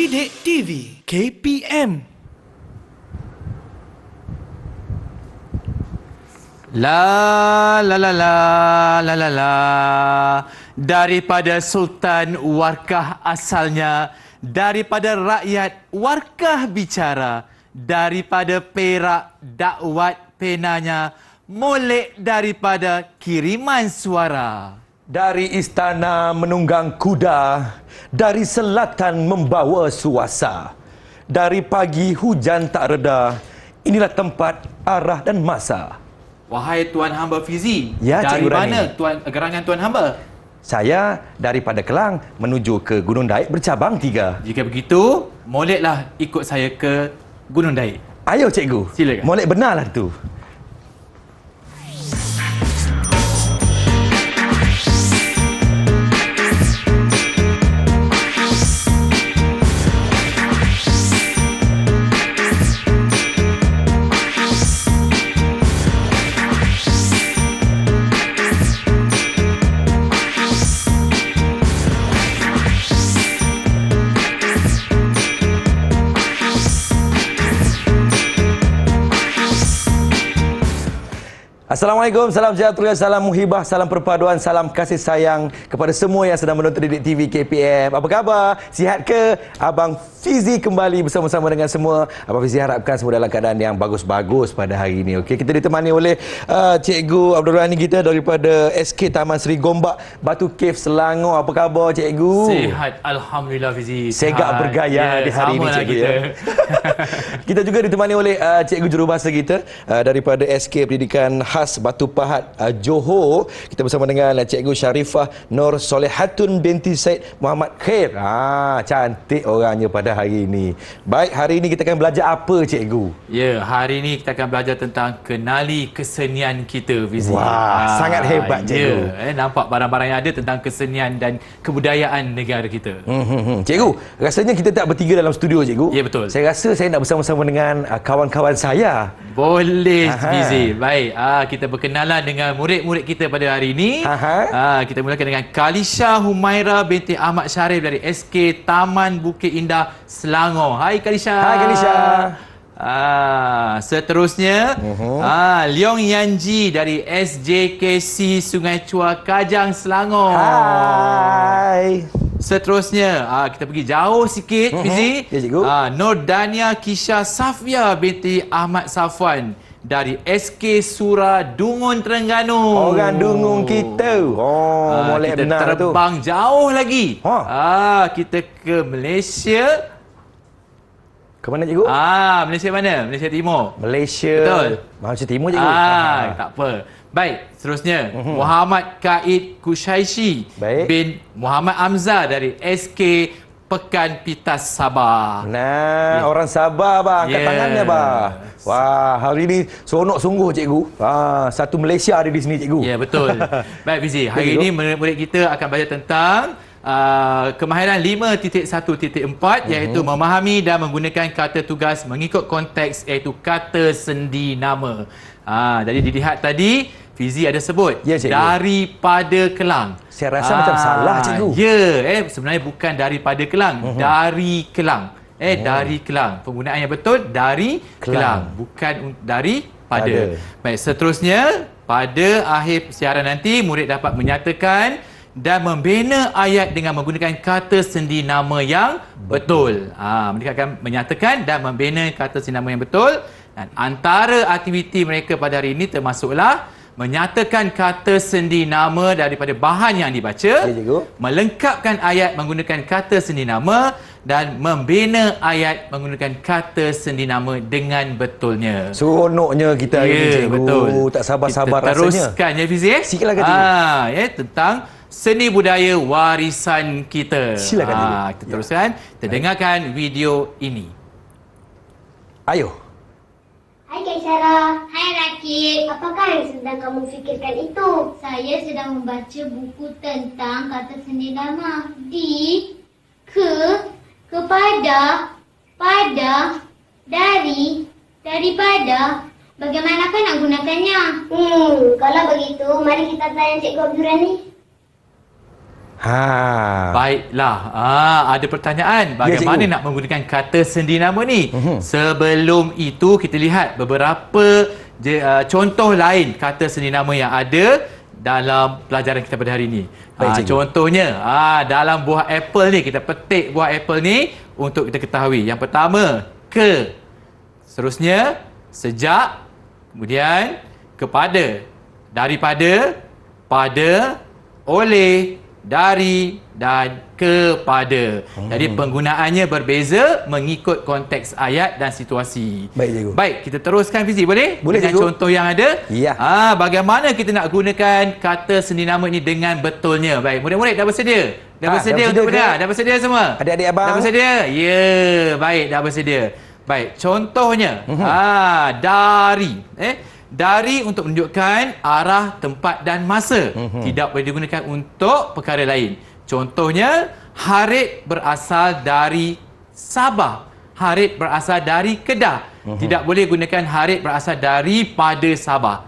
Didik TV KPM. La la la la la la la. Daripada Sultan warkah asalnya, daripada rakyat warkah bicara, daripada Perak dakwat penanya, molek daripada kiriman suara. Dari istana menunggang kuda, dari selatan membawa suasa. Dari pagi hujan tak reda, inilah tempat, arah dan masa. Wahai Tuan Hamba Fizi, Ya, dari Cikgu Rani. mana gerangan Tuan Hamba? Saya daripada Kelang menuju ke Gunung Daik bercabang 3. Jika begitu, moleklah ikut saya ke Gunung Daik. Ayo cikgu, Silakan. molek benarlah tu. Assalamualaikum, salam sejahtera, salam muhibah, salam perpaduan, salam kasih sayang kepada semua yang sedang menonton Didik TV KPM. Apa khabar? Sihat ke? Abang Fizi kembali bersama-sama dengan semua. Abang Fizi harapkan semua dalam keadaan yang bagus-bagus pada hari ini. Okey, kita ditemani oleh Cikgu Abdul Rani kita daripada SK Taman Seri Gombak, Batu Cave, Selangor. Apa khabar Cikgu? Sihat, Alhamdulillah Fizi. Segak bergaya di hari ini Cikgu kita. ya. Kita juga ditemani oleh Cikgu Jurubahasa kita daripada SK Pendidikan Khas Batu Pahat Johor. Kita bersama dengan Cikgu Sharifah Nur Solehatun binti Said Muhammad Khair. Cantik orangnya pada hari ini. Baik, hari ini kita akan belajar apa Cikgu? Ya, hari ini kita akan belajar tentang kenali kesenian kita, Fizi. Wah, sangat hebat Cikgu. Ya, nampak barang-barang yang ada tentang kesenian dan kebudayaan negara kita. Cikgu, rasanya kita tak bertiga dalam studio Cikgu. Ya, betul. Saya rasa saya nak bersama-sama dengan kawan-kawan saya. Boleh, Fizi. Baik, kita berkenalan dengan murid-murid kita pada hari ini. Kita mulakan dengan Kalisha Humaira binti Ahmad Syarif dari SK Taman Bukit Indah, Selangor. Hai Kalisha. Hai Kalisha. Seterusnya, Leong Yanji dari SJKC Sungai Chua, Kajang, Selangor. Hai. Seterusnya, kita pergi jauh sikit, Fizi. Ya, Cikgu. Nur Dania Kisha Safia binti Ahmad Safwan dari SK Sura Dungun, Terengganu. Orang Dungun kita. Molek kita benar tu. terbang jauh lagi. Kita ke Malaysia. Ke mana Cikgu? Malaysia mana? Malaysia Timur. Malaysia. Betul. Malaysia Timur Cikgu. Tak apa. Baik, seterusnya Muhammad Kaid Kushaishi bin Muhammad Amzah dari SK Pekan Pitas, Sabah. Orang Sabah bang, angkat tangannya bang. Wah, hari ini seronok sungguh Cikgu. Satu Malaysia ada di sini Cikgu. Ya, betul. Baik Fizi, hari ini murid-murid kita akan belajar tentang kemahiran 5.1.4 iaitu memahami dan menggunakan kata tugas mengikut konteks iaitu kata sendi nama. Jadi dilihat tadi Fizi ada sebut daripada Kelang. Saya rasa macam salah Cikgu. Ya, sebenarnya bukan daripada Kelang, dari Kelang. Dari Kelang. Penggunaan yang betul dari Kelang, bukan daripada. Baik, seterusnya pada akhir siaran nanti murid dapat menyatakan dan membina ayat dengan menggunakan kata sendi nama yang betul. Mereka akan menyatakan dan membina kata sendi nama yang betul. Dan antara aktiviti mereka pada hari ini termasuklah menyatakan kata sendi nama daripada bahan yang dibaca, melengkapkan ayat menggunakan kata sendi nama dan membina ayat menggunakan kata sendi nama dengan betulnya. Seronoknya kita hari ini Cikgu. Betul. Tak sabar-sabar kita rasanya. Teruskan ya Fizi. Silakan Cikgu. Tentang seni budaya warisan kita. Silakan Cikgu. Kita teruskan. Kita dengarkan video ini. Ayo. Hai Kak Syara. Hai Rakit. Apakah yang sedang kamu fikirkan itu? Saya sedang membaca buku tentang kata sendi nama. Di, ke, kepada, pada, dari, daripada. Bagaimanakah nak gunakannya? Kalau begitu, mari kita tanya Cikgu Abdul Rani. Baiklah. Ada pertanyaan. Bagaimana cikgu. nak menggunakan kata sendi nama ni? Sebelum itu kita lihat beberapa contoh lain kata sendi nama yang ada dalam pelajaran kita pada hari ini. Baik, cikgu. Contohnya, dalam buah apple ni, kita petik buah apple ni untuk kita ketahui. Yang pertama, ke. Seterusnya, sejak. Kemudian, kepada. Daripada, pada, oleh, dari dan kepada. Jadi penggunaannya berbeza mengikut konteks ayat dan situasi. Baik, cikgu. Baik, kita teruskan Fizi, boleh? Boleh, dengan cikgu. contoh yang ada. Ya. Bagaimana kita nak gunakan kata sendi nama ini dengan betulnya? Baik, murid-murid dah bersedia? Dah dah bersedia bersedia untuk ke? benar? Dah bersedia semua? Adik-adik abang? Dah bersedia? Ya, baik, dah bersedia. Baik, contohnya, dari. Dari untuk menunjukkan arah, tempat dan masa. Tidak boleh digunakan untuk perkara lain. Contohnya, Harit berasal dari Sabah. Harit berasal dari Kedah. Tidak boleh gunakan Harit berasal daripada Sabah.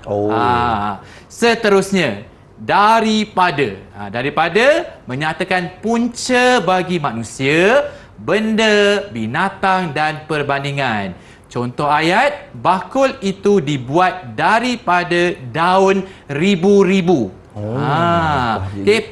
Seterusnya, daripada. Daripada menyatakan punca bagi manusia, benda, binatang dan perbandingan. Contoh ayat, bakul itu dibuat daripada daun ribu-ribu.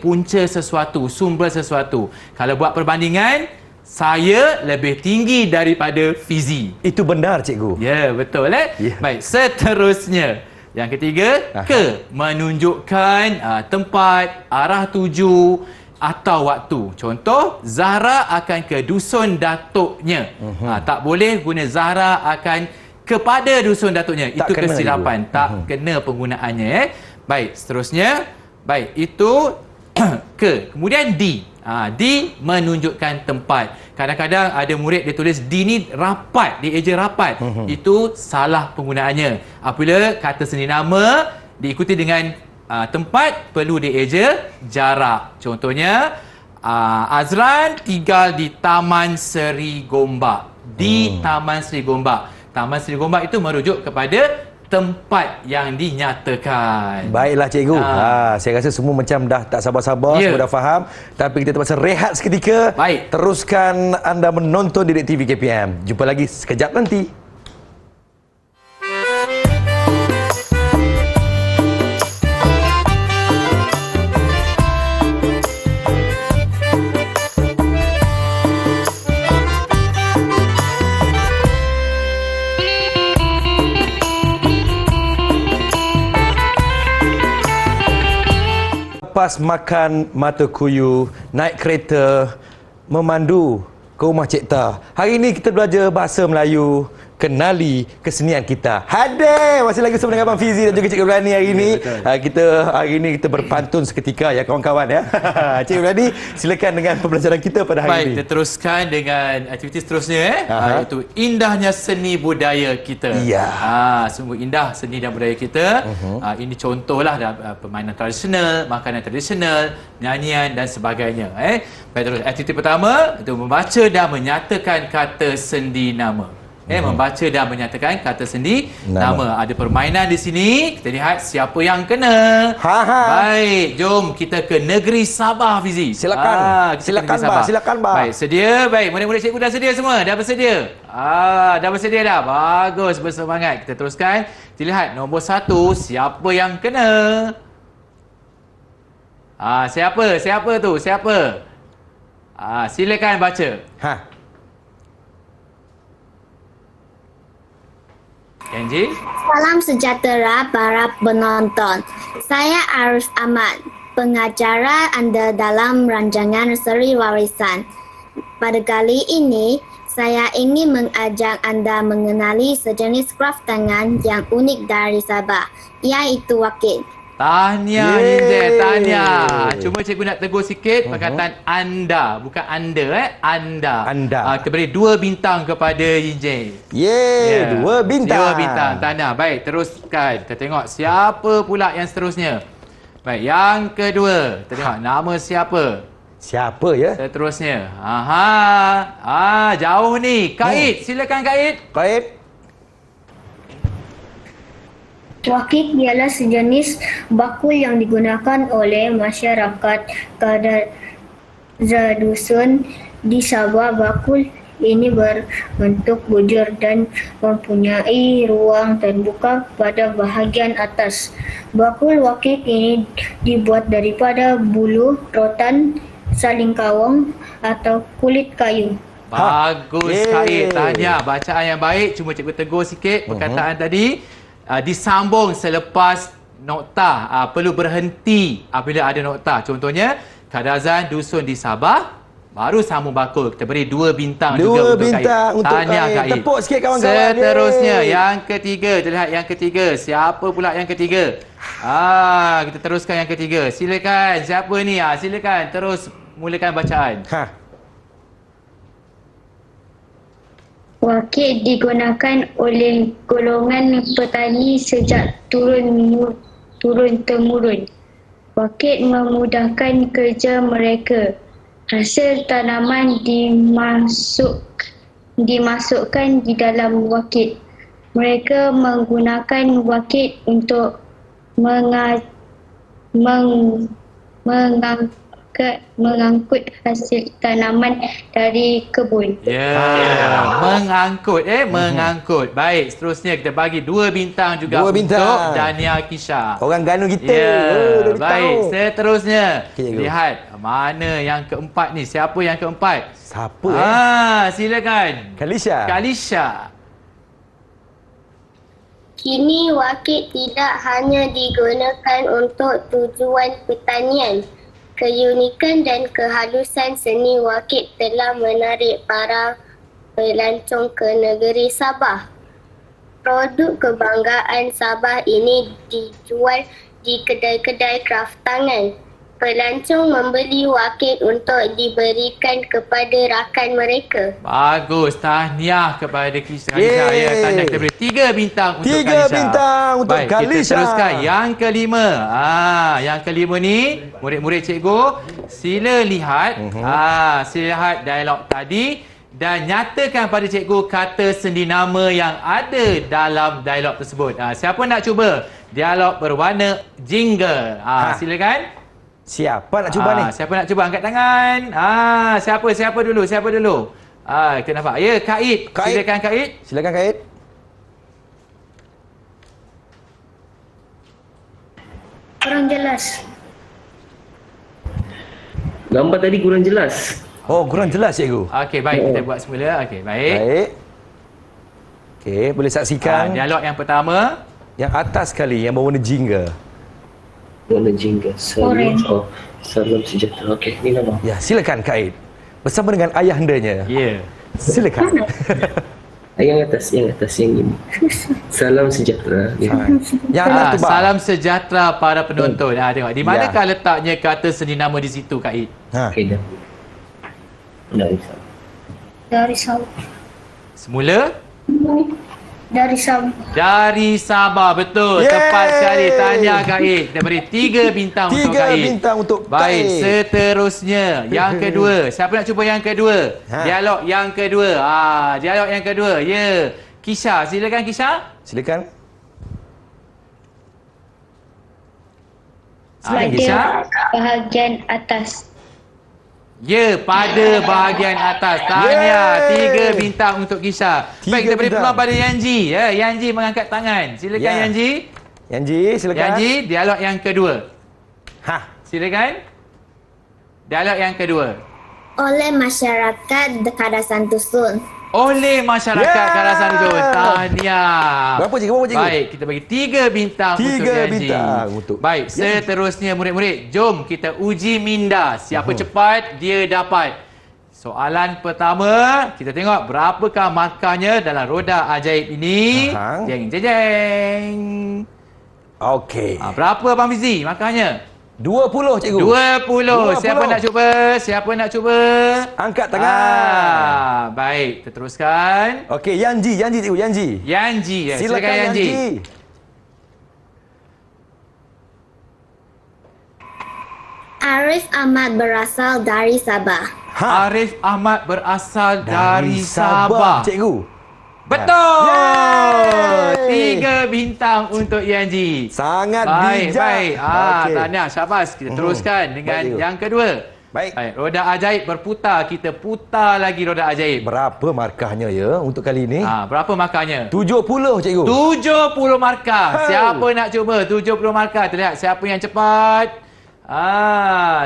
Punca sesuatu, sumber sesuatu. Kalau buat perbandingan, saya lebih tinggi daripada Fizi. Itu benar, cikgu. Ya, betul. Ya. Baik, seterusnya. Yang ketiga, ke. Menunjukkan tempat, arah tuju atau waktu. Contoh, Zahra akan ke dusun datuknya. Tak boleh guna Zahra akan kepada dusun datuknya. Tak Itu kena, kesilapan. cikgu. Tak kena penggunaannya. Baik, seterusnya. Baik, itu ke. Kemudian di. Di menunjukkan tempat. Kadang-kadang ada murid dia tulis di ni rapat, dieja rapat. Itu salah penggunaannya. Apabila kata sendi nama diikuti dengan tempat, perlu dieja jarak. Contohnya, Azran tinggal di Taman Seri Gombak. Di Taman Seri Gombak. Taman Seri Gombak itu merujuk kepada tempat yang dinyatakan. Baiklah, cikgu. Saya rasa semua macam dah tak sabar-sabar, Ya. semua dah faham. Tapi kita terpaksa rehat seketika. Baik. Teruskan anda menonton Didik TV KPM. Jumpa lagi sekejap nanti. Lepas makan mata kuyu, naik kereta, memandu ke rumah Cipta. Hari ini kita belajar bahasa Melayu, kenali kesenian kita. Hadir! Masih lagi bersama dengan Abang Fizi dan juga Cikgu Rani hari ini. Hari ini kita berpantun seketika ya kawan-kawan ya. Cikgu Rani, silakan dengan pembelajaran kita pada hari Baik, ini. kita teruskan dengan aktiviti seterusnya iaitu indahnya seni budaya kita. Ya. Sungguh indah seni dan budaya kita. Ini contohlah permainan tradisional, makanan tradisional, nyanyian dan sebagainya. Baik, terus aktiviti pertama itu membaca dan menyatakan kata sendi nama. Membaca dan menyatakan kata sendi nama. Ada permainan di sini. Kita lihat siapa yang kena. Baik, jom kita ke negeri Sabah, Fizi. Silakan. Kita ke Silakan, negeri Sabah. Bah. Silakan, Bah. Baik, sedia? Baik, murid-murid cikgu dah sedia semua? Dah bersedia? Dah bersedia dah? Bagus, bersemangat. Kita teruskan. Kita lihat nombor 1, siapa yang kena? Siapa? Siapa tu? Siapa? Silakan baca. Kenji? Salam sejahtera para penonton. Saya Arif Ahmad, pengacara anda dalam rancangan Seri Warisan. Pada kali ini, saya ingin mengajak anda mengenali sejenis kraf tangan yang unik dari Sabah, iaitu wakil. Tahniah, Hinzek. Tahniah. Cuma cikgu nak tegur sikit perkataan anda. Bukan anda, anda. Anda. Kita beri 2 bintang kepada Hinzek. Yeay, 2 bintang. 2 bintang. Tahniah. Baik, teruskan. Kita tengok siapa pula yang seterusnya. Baik, yang kedua. Kita tengok nama siapa. Siapa ya? Seterusnya. Jauh ni. Kait. Silakan Kait. Kait. Wakik ialah sejenis bakul yang digunakan oleh masyarakat Kadaza dusun di Sabah. Bakul ini berbentuk bujur dan mempunyai ruang terbuka pada bahagian atas. Bakul wakik ini dibuat daripada bulu, rotan, saling kawang atau kulit kayu. Bagus Yeay. Khair. Tahniah, bacaan yang baik. Cuma cikgu tegur sikit perkataan tadi. Disambung selepas nokta. Perlu berhenti apabila ada nokta. Contohnya, Kadazan dusun di Sabah, baru sambung bakul. Kita beri 2 bintang juga 2 untuk bintang Khair. untuk Tahniah Khair. Khair. Tepuk sikit kawan-kawan. Seterusnya, Yeay. yang ketiga. Kita lihat yang ketiga. Siapa pula yang ketiga? Kita teruskan yang ketiga. Silakan. Siapa ni? Silakan terus mulakan bacaan. Wakik digunakan oleh golongan petani sejak turun-temurun. Wakik memudahkan kerja mereka. Hasil tanaman dimasukkan di dalam wakik. Mereka menggunakan wakik untuk mengangkut hasil tanaman dari kebun. Mengangkut. Baik, seterusnya kita bagi 2 bintang juga 2 bintang. untuk Dania Kisha. Orang Ganu kita. Dah Baik, tahu. seterusnya. Okey, cikgu. Lihat mana yang keempat ni. Siapa yang keempat? Siapa Silakan. Kalisha. Kini wakik tidak hanya digunakan untuk tujuan pertanian. Keunikan dan kehalusan seni wakik telah menarik para pelancong ke negeri Sabah. Produk kebanggaan Sabah ini dijual di kedai-kedai kraftangan. Pelancong membeli wakik untuk diberikan kepada rakan mereka. Bagus. Tahniah kepada Kalisha. Yeay. Ya, tahniah kita beri 3 bintang untuk 3 Kalisha. bintang untuk Baik, Kalisha. kita teruskan yang kelima. Yang kelima ni, murid-murid cikgu, sila lihat sila lihat dialog tadi dan nyatakan pada cikgu kata sendinama yang ada dalam dialog tersebut. Siapa nak cuba dialog berwarna jingle? Silakan. Siapa nak cuba ni? Siapa nak cuba angkat tangan? Siapa dulu? Kita nampak. Ya, Khair. Silakan Khair. Silakan Khair. Kurang jelas. Gambar tadi kurang jelas. Oh, kurang jelas cikgu. Okey, baik. Kita buat semula. Okey, baik. Baik. Okey, boleh saksikan Dialog yang pertama. yang atas sekali yang berwarna jingga. Warna jingga. Salam sejahtera. Okey, ni nama. Ya, silakan Khair. Bersama dengan ayahandanya. Ya. Silakan. Yang atas yang ini. Salam sejahtera. Okay. Yang atas tu, Bang. Salam sejahtera para penonton. Tengok. Di manakah letaknya kata sendinama di situ, Khair? Okey dah. Dah risau. Dari Sabah. Semula? Dari Sabah. Dari Sabah, betul. Yeay. Tepat sekali. Tahniah Khair. Kita beri 3 bintang untuk 3 Khair. bintang untuk Baik, Khair. seterusnya yang kedua. Siapa nak cuba yang kedua? Dialog yang kedua. Dialog yang kedua. Ya. Kisha, silakan Kisha. Silakan. Pada bahagian atas. Ya, pada bahagian atas. Tahniah. 3 bintang untuk Kisha. Baik, kita beri bintang. peluang pada Yanji. Ya, Yanji mengangkat tangan. Silakan Ya. Yanji. Yanji, silakan. Yanji, dialog yang kedua. Silakan. Dialog yang kedua. Oleh masyarakat Kadasan Dusun. Oleh masyarakat Kadasan Dusun. Tahniah. Berapa cikgu? Baik, kita bagi 3 bintang untuk 3 Yanji. bintang untuk Baik, seterusnya murid-murid, jom kita uji minda. Siapa cepat, dia dapat. Soalan pertama, kita tengok berapakah markahnya dalam roda ajaib ini. Jeng jeng jeng. Okey. Berapa Abang Fizi markahnya? 20 cikgu. 20. Siapa nak cuba? Siapa nak cuba? Angkat tangan. Baik, kita teruskan. Okey, Yanji cikgu, Yanji. Yanji, ya. Silakan Yanji. Arif Ahmad berasal dari Sabah. Arif Ahmad berasal dari Sabah. Cikgu. Betul. Yeay. 3 bintang untuk Yanji. Sangat Baik, bijak. baik. Okey. Tahniah, syabas. Kita teruskan dengan Baik, cikgu. yang kedua. Baik. Roda ajaib berputar. Kita putar lagi roda ajaib. Berapa markahnya ya untuk kali ini? Berapa markahnya? 70, cikgu. 70 markah. Hai. Siapa nak cuba? 70 markah. Terlihat siapa yang cepat?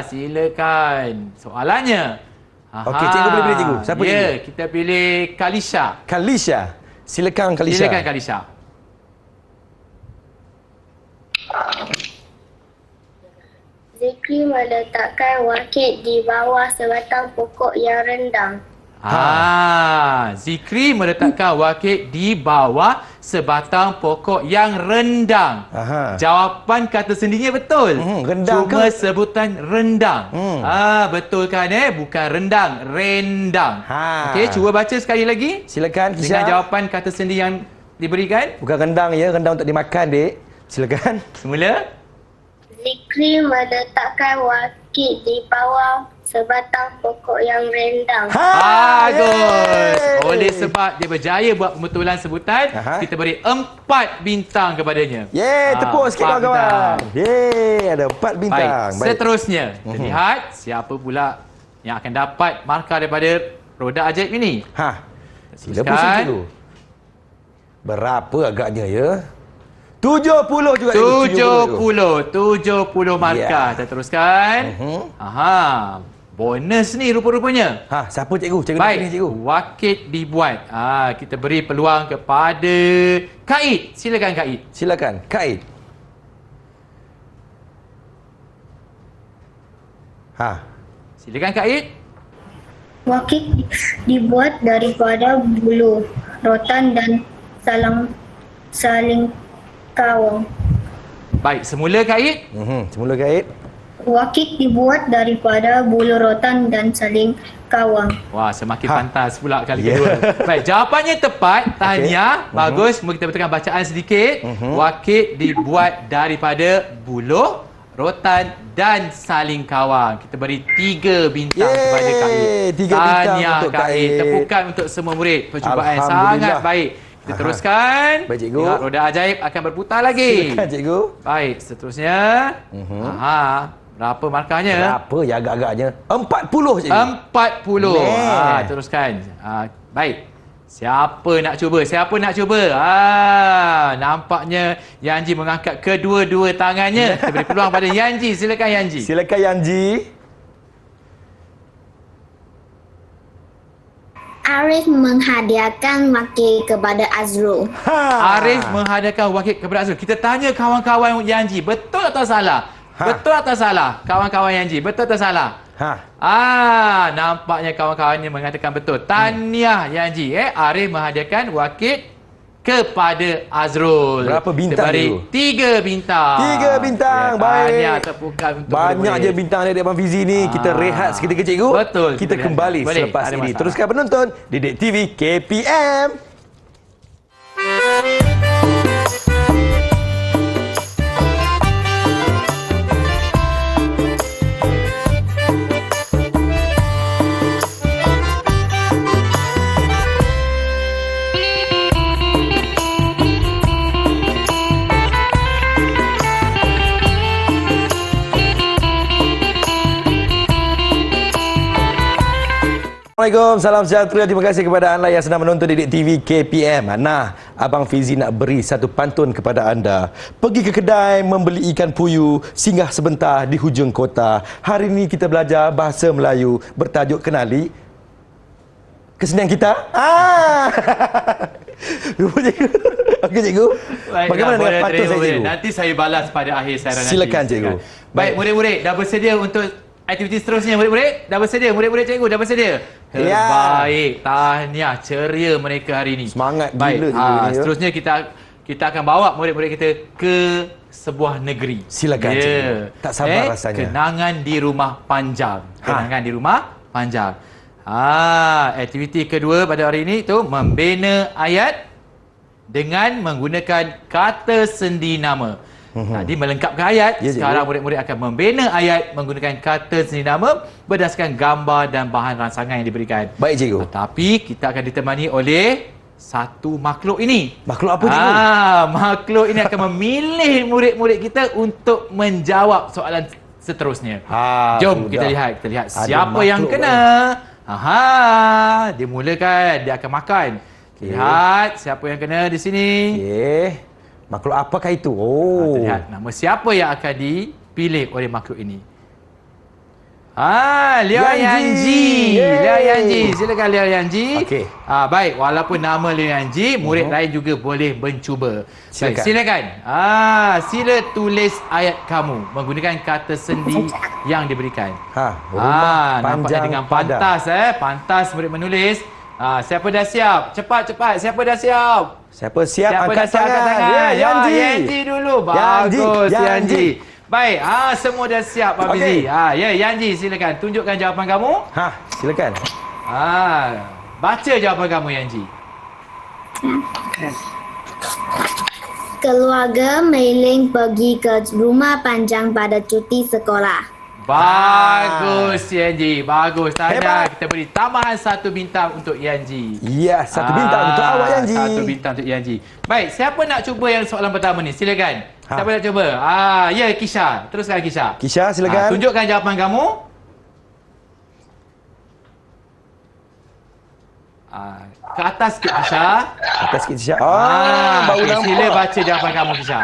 Silakan. Soalannya. Okey, cikgu boleh pilih cikgu. Siapa ya, cikgu? kita pilih Kalisha. Kalisha. Silakan Kalisha. Silakan Kalisha. Zikri meletakkan wakit di bawah sebatang pokok yang rendang. Zikri meletakkan wakit di bawah sebatang pokok yang rendang. Aha. Jawapan kata sendirinya betul. Rendang Cuma ke? sebutan rendang. Betul kan Bukan rendang, rendang. Okey, cuba baca sekali lagi. Silakan Dengan Kisha. jawapan kata sendiri yang diberikan. Bukan rendang ya, rendang untuk dimakan, Dek. Silakan. Semula. Zikri meletakkan wakit di bawah sebatang pokok yang rendang. Bagus. Yeay. Oleh sebab dia berjaya buat pembetulan sebutan, Aha. kita beri 4 bintang kepadanya. Tepuk sikit 4 kawan-kawan. bintang. Ada 4 bintang. Baik, seterusnya kita lihat siapa pula yang akan dapat markah daripada roda ajaib ini. Sila pusing cikgu. Berapa agaknya ya? 70 juga. 70 markah. Kita teruskan. Bonus ni rupa-rupanya. Siapa cikgu? Cikgu nak Baik, pilih cikgu. wakit dibuat. Kita beri peluang kepada Kaid. Silakan Kaid. Silakan, Kaid. Silakan Kaid. Wakit dibuat daripada bulu, rotan dan saling kawang. Baik, semula Kaid. Semula Kaid. Wakit dibuat daripada bulu rotan dan saling kawang. Wah, semakin pantas pula kali kedua. Baik, jawapannya tepat. Tahniah. Bagus. Cuma kita betulkan bacaan sedikit. Wakit dibuat daripada buluh, rotan dan saling kawang. Kita beri 3 bintang kepada Kaid. 3 bintang Tahniah untuk Kaid. Kaid. Tepukan untuk semua murid. Percubaan Alhamdulillah. sangat baik. Kita teruskan. Baik, cikgu. Tengok roda ajaib akan berputar lagi. Silakan cikgu. Baik, seterusnya. Berapa markahnya? Berapa ya agak-agaknya? 40 cikgu. 40. Nah. Teruskan. Baik. Siapa nak cuba? Siapa nak cuba? Nampaknya Yanji mengangkat kedua-dua tangannya. Kita beri peluang pada Yanji. Silakan Yanji. Silakan Yanji. Arif menghadiahkan wakil kepada Azrul. Arif menghadiahkan wakil kepada Azrul. Kita tanya kawan-kawan Yanji, betul atau salah? Betul atau salah? Kawan-kawan Yanji, betul atau salah? Nampaknya kawan-kawannya mengatakan betul. Tahniah Yanji. Arif menghadiahkan wakil kepada Azrul. Berapa bintang Kita beri tu? 3 bintang. 3 bintang. Baik. Tahniah, tepukan untuk Banyak murid-murid. je bintang dari Abang Fizi ni. Kita rehat seketika cikgu. Betul. Kita Kita kembali rehat. Boleh, selepas tak ada ini. masalah. Teruskan penonton Didik TV KPM. Assalamualaikum, salam sejahtera. Terima kasih kepada anda yang sedang menonton Didik TV KPM. Nah, Abang Fizi nak beri satu pantun kepada anda. Pergi ke kedai membeli ikan puyuh, singgah sebentar di hujung kota. Hari ini kita belajar bahasa Melayu bertajuk Kenali kesenian kita. Okey cikgu. Baiklah, Bagaimana dengan boleh pantun terima, saya boleh. cikgu? Nanti saya balas pada akhir siaran nanti. Silakan, cikgu. Baik, murid-murid dah bersedia untuk aktiviti seterusnya, murid-murid? Dah bersedia? Murid-murid cikgu dah bersedia? Ya. Baik, tahniah, ceria mereka hari ini. Semangat baik, gila cikgu ni, ya. seterusnya kita akan bawa murid-murid kita ke sebuah negeri. Silakan, cikgu. Tak sabar rasanya. Kenangan di rumah panjang. Kenangan di rumah panjang. Aktiviti kedua pada hari ini tu membina ayat dengan menggunakan kata sendi nama. Tadi melengkapkan ayat, Ya, cikgu. sekarang murid-murid akan membina ayat menggunakan kata sendi nama berdasarkan gambar dan bahan rangsangan yang diberikan. Baik cikgu. Tetapi kita akan ditemani oleh satu makhluk ini. Makhluk apa, cikgu? Makhluk ini akan memilih murid-murid kita untuk menjawab soalan seterusnya. Jom kita lihat Ada siapa yang makhluk kena. Dia mulakan, dia akan makan. Lihat siapa yang kena di sini. Okey. Makhluk apakah itu? Lihat nama siapa yang akan dipilih oleh makhluk ini. Liao Yanji. Yeay. Liao Yanji. Silakan Liao Yanji. Okey. Baik, walaupun nama Liao Yanji, murid lain juga boleh mencuba. Silakan. Baik, silakan. Sila tulis ayat kamu menggunakan kata sendi yang diberikan. Rumah Nampaknya panjang dengan padang. pantas Pantas murid menulis. Siapa dah siap? Cepat. Siapa dah siap? Siapa siap Siapa angkat dah siap angkat tangan? Ya, Yanji. Yanji dulu. Yanji, Bagus, Yanji. Yanji. Baik, semua dah siap Pak Fizi. Okey. Ya, Yanji silakan tunjukkan jawapan kamu. Silakan. Baca jawapan kamu Yanji. Keluarga Mei-ling pergi ke rumah panjang pada cuti sekolah. Bagus Yanji, bagus. Hebat. Tahniah, kita beri tambahan 1 bintang untuk Yanji. Ya, 1 bintang untuk awak, Yanji. 1 bintang untuk Yanji. Baik, siapa nak cuba yang soalan pertama ni? Silakan. Siapa nak cuba? Ya, Kisha. Teruskan Kisha. Kisha, silakan. Tunjukkan jawapan kamu. Ke atas sikit Kisha. Atas sikit, Kisha. Baru Okey, nampak. sila baca jawapan kamu Kisha.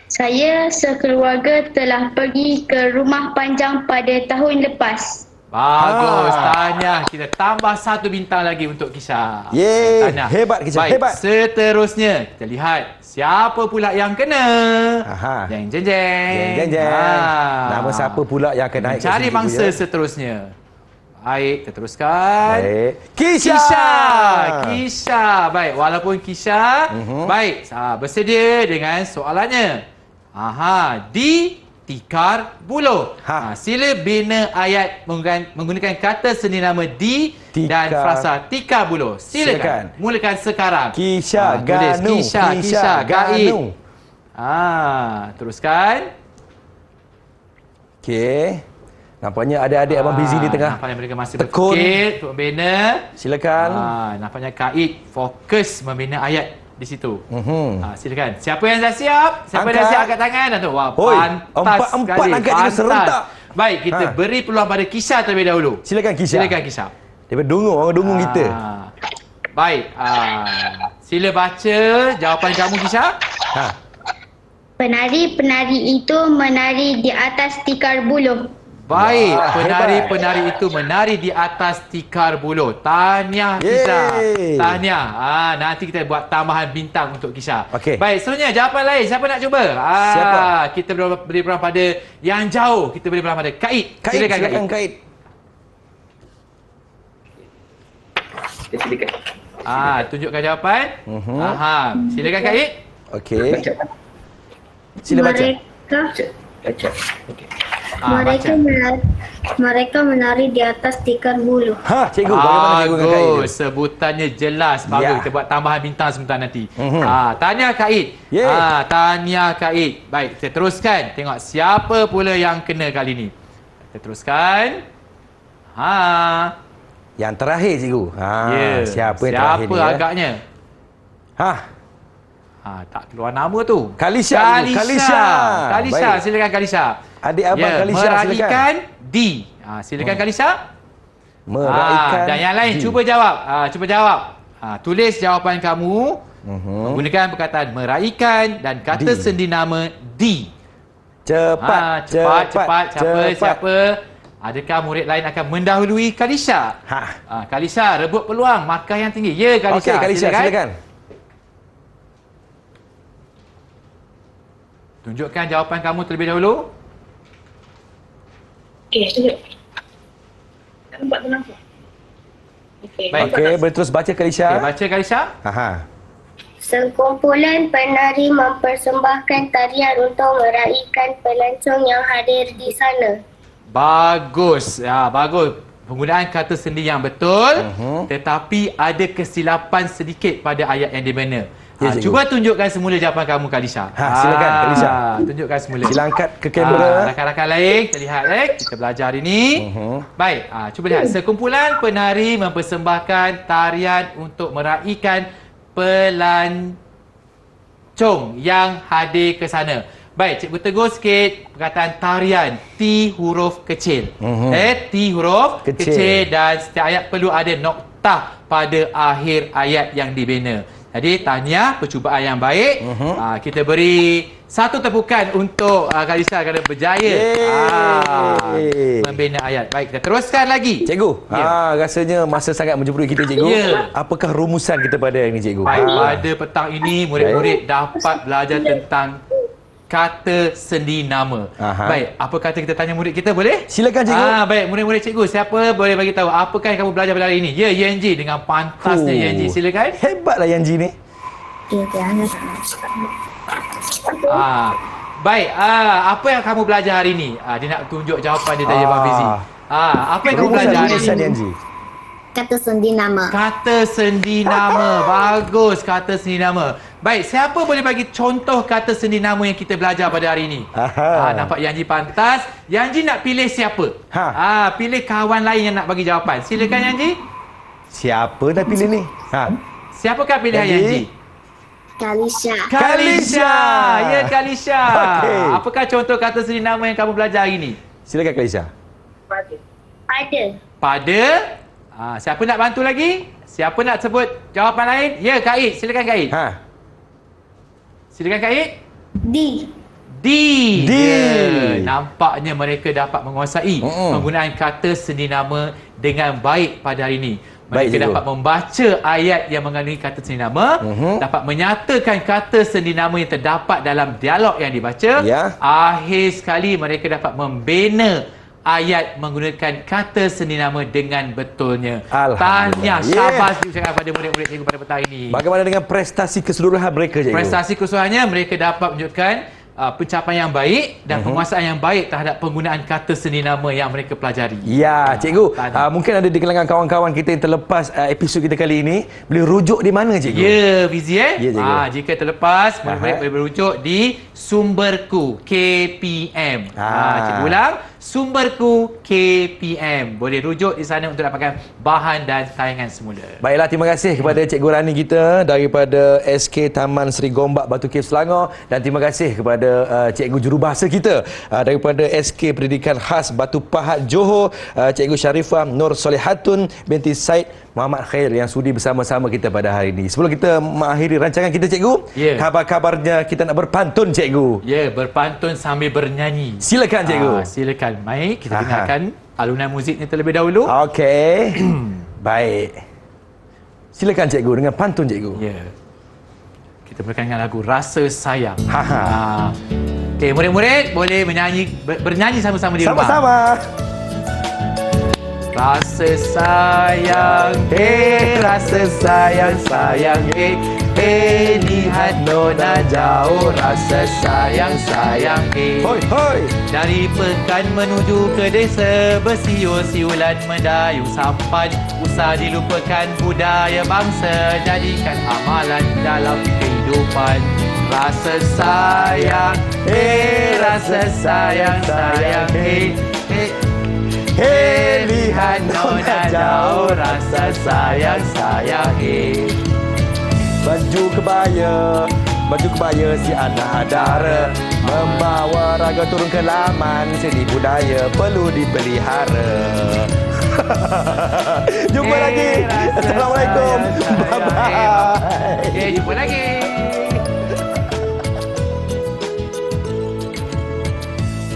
Saya sekeluarga telah pergi ke rumah panjang pada tahun lepas. Bagus, tahniah. Kita tambah 1 bintang lagi untuk Kisha. Yeay, Tahniah. hebat Kisha, Baik, hebat. seterusnya kita lihat siapa pula yang kena. Jeng jeng jeng. Jeng. Nama siapa pula yang akan naik ke Cari sini, mangsa cikgu, ya? seterusnya. Baik, kita teruskan. Baik. Kisha. Kisha. Baik, walaupun Kisha, baik, bersedia dengan soalannya. Di tikar buluh. Sila bina ayat menggunakan kata sendi nama di dan frasa tikar buluh. Silakan. Mulakan sekarang. Kisha, tulis Ganu. Kisha, Gaib. Teruskan. Okey. Nampaknya adik-adik Abang Fizi di tengah. Nampaknya mereka masih tekun. berfikir untuk membina. Silakan. Nampaknya Kaid fokus membina ayat di situ. Silakan. Siapa yang dah siap? Siapa dah siap angkat tangan? Wah, Hoi, pantas empat sekali. angkat juga serentak. Baik, kita beri peluang pada Kisha terlebih dahulu. Silakan Kisha. Silakan Kisha. Daripada dungung, orang dungung kita. Baik, sila baca jawapan kamu Kisha. Penari-penari itu menari di atas tikar buluh. Baik, Wah, penari-penari itu menari di atas tikar buluh. Tahniah Kisha. Yeay. Tahniah. Nanti kita buat tambahan bintang untuk Kisha. Okey. Baik, seterusnya jawapan lain. Siapa nak cuba? Siapa? Kita beri peluang pada yang jauh. Kita beri peluang pada Kaid. Silakan Kaid. Silakan. Tunjukkan jawapan. Silakan Kaid. Okey. Sila baca. Baca. Okey. Mereka menari di atas tikar buluh. Cikgu, bagaimana cikgu dengan Kaid? Bagus, sebutannya jelas. Bagus, Ya. kita buat tambahan bintang sebentar nanti. Tahniah Kaid. Yeay. Tahniah Kaid. Baik, kita teruskan. Tengok siapa pula yang kena kali ni. Kita teruskan. Yang terakhir cikgu. Siapa yang terakhir ni? Siapa agaknya? Tak keluar nama tu. Kalisha. Kalisha, Baik. silakan Kalisha. Adik abang Kalisha, meraihkan di. Silakan Kalisha. Meraihkan. Dan yang lain di. cuba jawab. Tulis jawapan kamu menggunakan perkataan meraihkan dan kata sendi nama di. Cepat. Siapa? Adakah murid lain akan mendahului Kalisha? Kalisha, rebut peluang markah yang tinggi. Ya, Kalisha. Okey, Kalisha, silakan. Tunjukkan jawapan kamu terlebih dahulu. Tunjuk. Tak nampak. Baik. Okey, boleh terus baca Kalisha. Okey, baca Kalisha. Sekumpulan penari mempersembahkan tarian untuk meraihkan pelancong yang hadir di sana. Bagus. Bagus. Penggunaan kata sendi yang betul, tetapi ada kesilapan sedikit pada ayat yang dibina. Ya, cikgu. Cuba tunjukkan semula jawapan kamu, Kalisha. Silakan, Kalisha. Tunjukkan semula. Sila angkat ke kamera. Rakan-rakan lain, kita lihat kita belajar hari ini. Baik, cuba lihat. Sekumpulan penari mempersembahkan tarian untuk meraihkan pelancong yang hadir ke sana. Baik, cikgu tegur sikit perkataan tarian. T huruf kecil. T huruf kecil dan setiap ayat perlu ada noktah pada akhir ayat yang dibina. Jadi, tahniah, percubaan yang baik. Kita beri satu tepukan untuk Kalisha kerana berjaya membina ayat. Baik, kita teruskan lagi. Cikgu, rasanya masa sangat menjemput kita, cikgu. Apakah rumusan kita pada hari ini, cikgu? Baik, pada petang ini murid-murid dapat belajar tentang kata sendi nama. Baik, apa kata kita tanya murid kita, boleh? Silakan, cikgu. Baik, murid-murid cikgu, siapa boleh bagi tahu apakah yang kamu belajar pada hari ini? Ya, Yanji, dengan pantasnya Yanji. Silakan. Hebatlah Yanji ni. Baik, apa yang kamu belajar hari ini? Dia nak tunjuk jawapan dia tadi, Abang Fizi. Apa yang kamu belajar hari ini? Yanji. Kata sendi nama. Kata sendi nama. Bagus, kata sendi nama. Baik, siapa boleh bagi contoh kata sendi nama yang kita belajar pada hari ini? Nampak Yanji pantas. Yanji nak pilih siapa? Pilih kawan lain yang nak bagi jawapan. Silakan Yanji. Siapa dah pilih ni? Siapakah pilihan Yanji? Kalisha. Kalisha. Ya, Kalisha. Okey. Apakah contoh kata sendi nama yang kamu belajar hari ini? Silakan, Kalisha. Pada. Pada. Siapa nak bantu lagi? Siapa nak sebut jawapan lain? Ya, Kak Id. Silakan Kak Id. Silakan Kak Id. D. D. Ya, nampaknya mereka dapat menguasai penggunaan kata sendi nama dengan baik pada hari ini. Mereka dapat membaca ayat yang mengandungi kata sendi nama, dapat menyatakan kata sendi nama yang terdapat dalam dialog yang dibaca. Akhir sekali mereka dapat membina ayat menggunakan kata sendi nama dengan betulnya. Tahniah, syabas diucapkan pada murid-murid cikgu pada petang ini. Bagaimana dengan prestasi keseluruhan mereka, cikgu? Prestasi keseluruhannya, mereka dapat menunjukkan pencapaian yang baik dan penguasaan yang baik terhadap penggunaan kata sendi nama yang mereka pelajari. Ya, cikgu. Mungkin ada di kalangan kawan-kawan kita yang terlepas episod kita kali ini, boleh rujuk di mana, cikgu? Ya, Fizi. Ya, cikgu. Jika terlepas, murid-murid boleh berujuk di Sumberku KPM. Cikgu ulang, Sumberku KPM. Boleh rujuk di sana untuk dapatkan bahan dan tayangan semula. Baiklah, terima kasih kepada Cikgu Rani kita daripada SK Taman Seri Gombak Batu Caves Selangor, dan terima kasih kepada Cikgu Jurubahasa kita daripada SK Pendidikan Khas Batu Pahat Johor, Cikgu Sharifah Nur Solehatun binti Said Muhammad Khair yang sudi bersama-sama kita pada hari ini. Sebelum kita mengakhiri rancangan kita, cikgu, kabar-kabarnya kita nak berpantun, cikgu. Ya, berpantun sambil bernyanyi. Silakan, cikgu. Silakan. Mari kita dengarkan alunan muziknya terlebih dahulu. Okey. Baik. Silakan, cikgu, dengan pantun, cikgu. Ya. Kita mulakan dengan lagu Rasa Sayang. Okey, murid-murid boleh bernyanyi sama-sama di rumah. Sama-sama. Rasa sayang, rasa sayang, sayang, lihat nona jauh, rasa sayang, sayang, Hoi, hoi. Dari pekan menuju ke desa, bersiul-siulan mendayung sampan, usah dilupakan budaya bangsa, jadikan amalan dalam kehidupan. Rasa sayang, rasa sayang, sayang, lihat nona jauh, rasa sayang, sayang, Baju kebaya si anak dara, membawa raga turun ke laman, seni budaya perlu dipelihara. Jumpa lagi. Assalamualaikum. Bye-bye. Jumpa lagi.